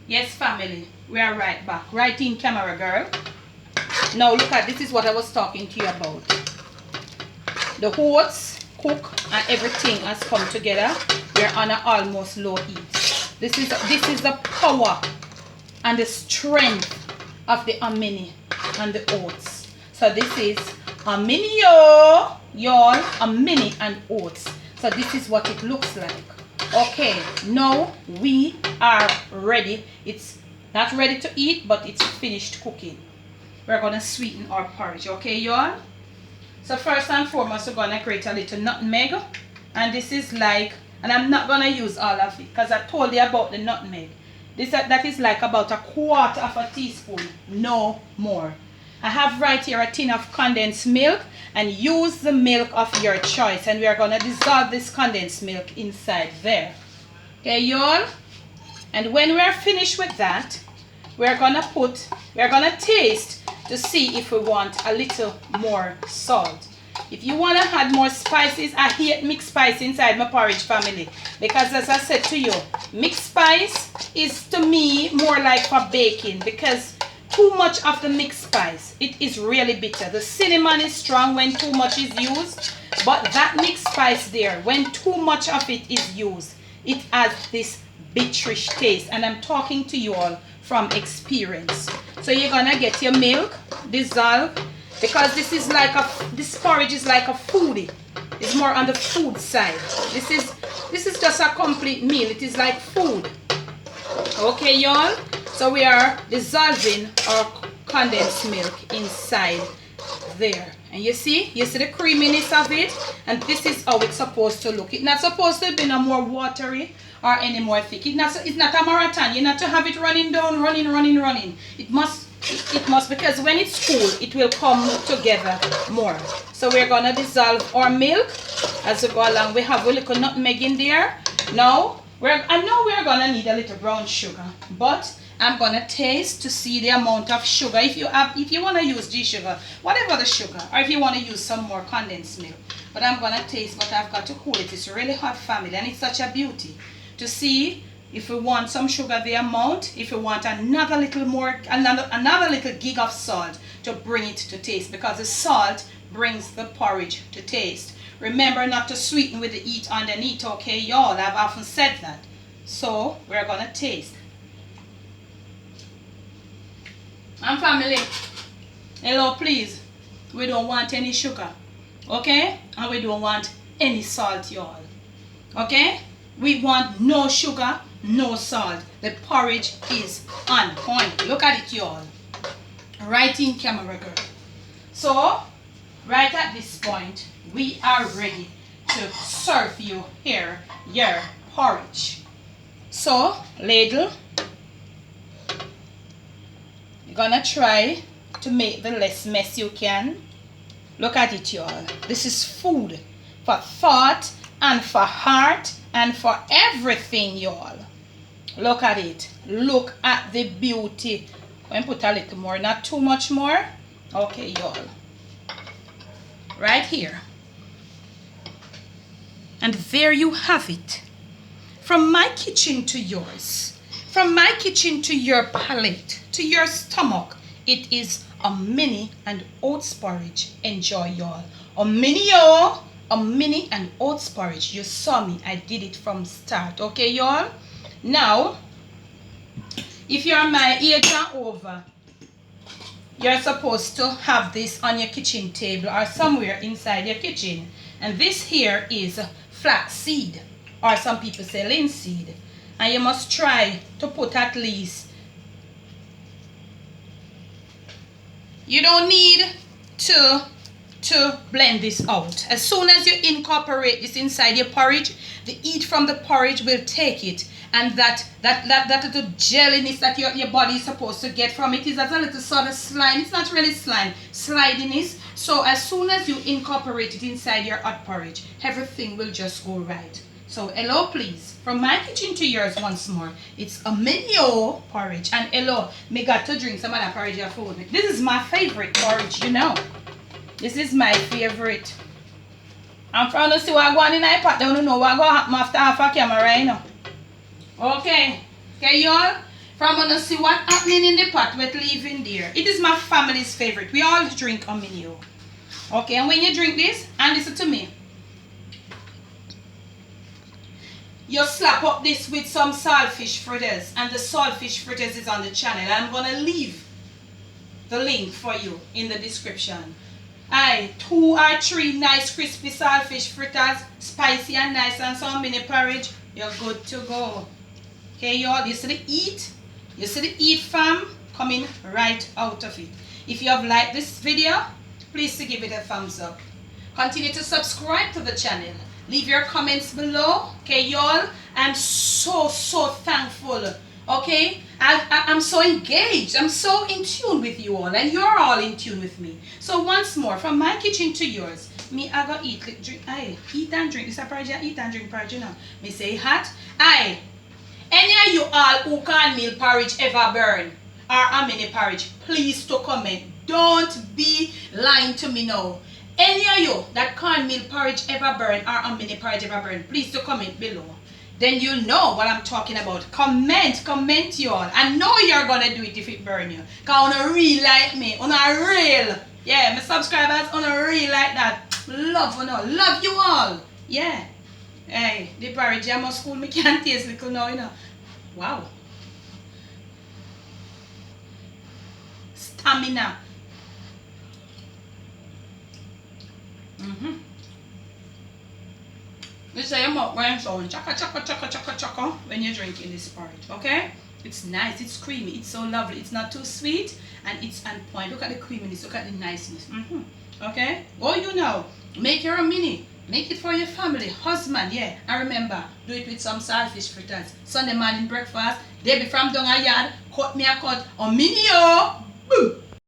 Yes, family, we are right back. Right in camera, girl. Now look at, this is what I was talking to you about. The oats cook and everything has come together. We're on an almost low heat. This is the power and the strength of the hominy and the oats. So this is hominy, y'all, hominy and oats. So this is what it looks like. Okay, now we are ready. It's not ready to eat, but it's finished cooking. We're gonna sweeten our porridge, okay, y'all? So first and foremost, we're gonna create a little nutmeg, and this is like, and I'm not gonna use all of it because I told you about the nutmeg. That is like about 1/4 teaspoon, no more. I have right here a tin of condensed milk, and use the milk of your choice, and we are gonna dissolve this condensed milk inside there. Okay, y'all? And when we are finished with that, we're gonna taste to see if we want a little more salt. If you want to add more spices, I hate mixed spice inside my porridge, family, because as I said to you, mixed spice is to me more like for baking, because too much of the mixed spice, it is really bitter. The cinnamon is strong when too much is used, but that mixed spice there, when too much of it is used, it has this bitterish taste, and I'm talking to you all from experience. So you're gonna get your milk, dissolve, because this porridge is like a foodie. It's more on the food side. This is just a complete meal. It is like food. Okay, y'all? So we are dissolving our condensed milk inside there. And you see the creaminess of it, and this is how it's supposed to look. It's not supposed to be no more watery or any more thick. It's not a marathon. You're not to have it running down, running. It must, because when it's cool, it will come together more. So we're gonna dissolve our milk as we go along. We have a little nutmeg in there. Now I know we're gonna need a little brown sugar, but I'm gonna taste to see the amount of sugar. If you wanna use G sugar, whatever the sugar, or if you wanna use some more condensed milk. But I'm gonna taste, but I've got to cool it. It's really hot, family, and it's such a beauty to see if we want some sugar, the amount, if we want another little more, another little gig of salt to bring it to taste, because the salt brings the porridge to taste. Remember not to sweeten with the heat underneath, okay, y'all? I've often said that. So we're gonna taste. And family, hello, please. We don't want any sugar, okay? And we don't want any salt, y'all. Okay? We want no sugar, no salt. The porridge is on point. Look at it, y'all. Right in camera, girl. So, right at this point, we are ready to serve you here your porridge. So, ladle. You're gonna try to make the less mess you can. Look at it, y'all. This is food for thought and for heart and for everything, y'all. Look at it. Look at the beauty. I'm going to put a little more, not too much more. Okay, y'all. Right here. And there you have it. From my kitchen to yours. From my kitchen to your palate, to your stomach. It is a mini and oats porridge. Enjoy, y'all. A mini, y'all. A mini and oats porridge. You saw me. I did it from start. Okay, y'all? Now, if you're my age and over, you're supposed to have this on your kitchen table or somewhere inside your kitchen. And this here is flax seed, or some people say linseed. And you must try to put at least, you don't need to blend this out. As soon as you incorporate this inside your porridge, the heat from the porridge will take it, and that little jelliness that your body is supposed to get from it is as a little sort of slime. It's not really slime, slidiness. So as soon as you incorporate it inside your hot porridge, everything will just go right. So hello, please, from my kitchen to yours once more. It's a menu porridge, and hello, me got to drink some of that porridge of food. This is my favorite porridge, you know. This is my favorite. I'm trying to see what going in my pot. Don't know what going to happen after half a camera, you know. Okay, y'all. From gonna see what happening in the pot with leaving there. It is my family's favorite. We all drink hominy. Okay, and when you drink this, and listen to me, you slap up this with some saltfish fritters, and the saltfish fritters is on the channel. I'm gonna leave the link for you in the description. 2 or 3 nice crispy saltfish fritters, spicy and nice, and some mini porridge. You're good to go. Okay, y'all, you see the eat? You see the eat fam coming right out of it. If you have liked this video, please give it a thumbs up. Continue to subscribe to the channel. Leave your comments below. Okay, y'all, I'm so thankful. Okay, I'm so engaged. I'm so in tune with you all, and you're all in tune with me. So once more, from my kitchen to yours, me I go eat, drink, eat and drink. This is a porridge, eat and drink porridge, you know. Me say hot. Any of you all who cornmeal porridge ever burn, or how many porridge, please to comment. Don't be lying to me now. Any of you that cornmeal porridge ever burn, or how many porridge ever burn, please to comment below. Then you'll know what I'm talking about. Comment you all. I know you're gonna do it if it burn you. Cause on a real like me, on a real. Yeah, my subscribers on a real like that. Love you all. Yeah. Hey, the porridge I must school me can't taste little now, you know. Wow. Stamina. You say your mouth going sound chaka when you're drinking this porridge, okay? It's nice, it's creamy, it's so lovely. It's not too sweet, and it's on point. Look at the creaminess, look at the niceness. Okay? Oh, you know, make your mini. Make it for your family, husband, yeah. And remember, do it with some saltfish fritters. Sunday morning breakfast, Debbie from down a yard, cut me a cut on mini, oh. Boom.